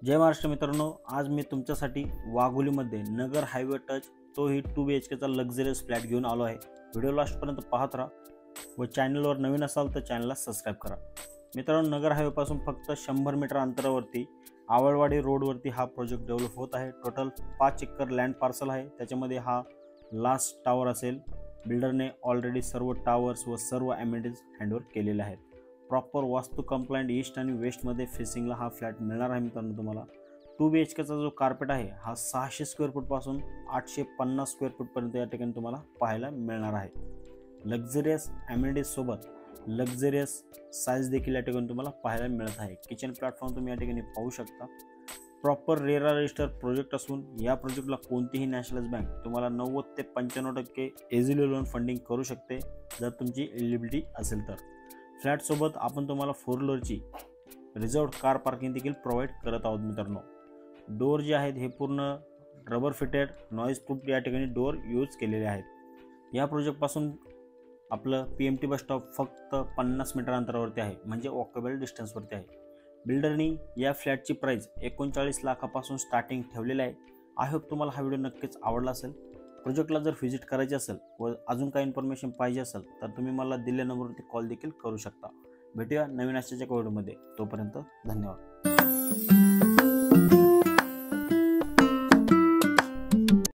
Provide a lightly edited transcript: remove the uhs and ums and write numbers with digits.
जय महाराष्ट्र मित्रांनो, आज मी तुमच्यासाठी वाघोलीमध्ये नगर हायवे टच तोही 2 BHKचा लक्झरियस फ्लॅट घेऊन आलो आहे। व्हिडिओ लास्टपर्यंत पाहत राहा व चॅनलवर नवीन असाल तर चॅनलला सबस्क्राईब करा। मित्रांनो, नगर हायवेपासून फक्त 100 मीटर अंतरावरती आवळवाडी रोडवरती हा प्रोजेक्ट डेव्हलप होत आहे। टोटल 5 एकर लँड पार्सल आहे। त्याच्यामध्ये हा लास्ट टावर असेल। बिल्डरने ऑलरेडी सर्व टावर्स व सर्व ॲमेनिटीज हँडओव्हर केलेले आहेत। प्रॉपर वास्तू कंप्लायंट ईस्ट आणि वेस्टमध्ये फेसिंगला हा फ्लॅट मिळणार आहे। मित्रांनो, तुम्हाला 2 BHKचा जो कार्पेट आहे हा 600 स्क्वेअर फूट पासून 850 स्क्वेअर फूट पर्यंत या ठिकाणी तुम्हाला पाहायला मिळणार आहे। लक्झरियस ॲमेनिटीज सोबत लक्झरियस साईज देखील या ठिकाणी तुम्हाला पाहायला मिळत आहे। किचन प्लॅटफॉर्म तुम्ही या ठिकाणी पाहू शकता। प्रॉपर रेरा रजिस्टर प्रोजेक्ट असून या प्रोजेक्टला कोणतीही नॅशनलाइज बँक तुम्हाला 90 ते 95% इझिली लोन फंडिंग करू शकते जर तुमची एलिजिबिलिटी असेल तर। फ्लॅट सोबत आपण तुम्हाला 4 व्हीलरची रिझर्व्ड कार पार्किंग देखील प्रोव्हाइड करत आहोत। मित्रांनो, डोर जे आहेत हे पूर्ण रबर फिटेड नॉईज प्रूफ या ठिकाणी डोर यूज केलेले आहेत। या प्रोजेक्टपासून आपलं PMT बस स्टॉप फक्त 50 मीटर अंतरावरती आहे, म्हणजे वॉकेबल डिस्टन्सवरती आहे। बिल्डरनी या फ्लॅटची प्राइस 39 लाखापासून स्टार्टिंग ठेवलेली आहे। आय होप तुम्हाला हा व्हिडिओ नक्कीच आवडला असेल। प्रोजेक्टला जर व्हिजिट करायची असेल व अजून काही इन्फॉर्मेशन पाहिजे असेल तर तुम्ही मला दिलेल्या नंबरवरती कॉल देखील करू शकता। भेटूया नवीन अशाच्या व्हिडिओमध्ये। तोपर्यंत धन्यवाद।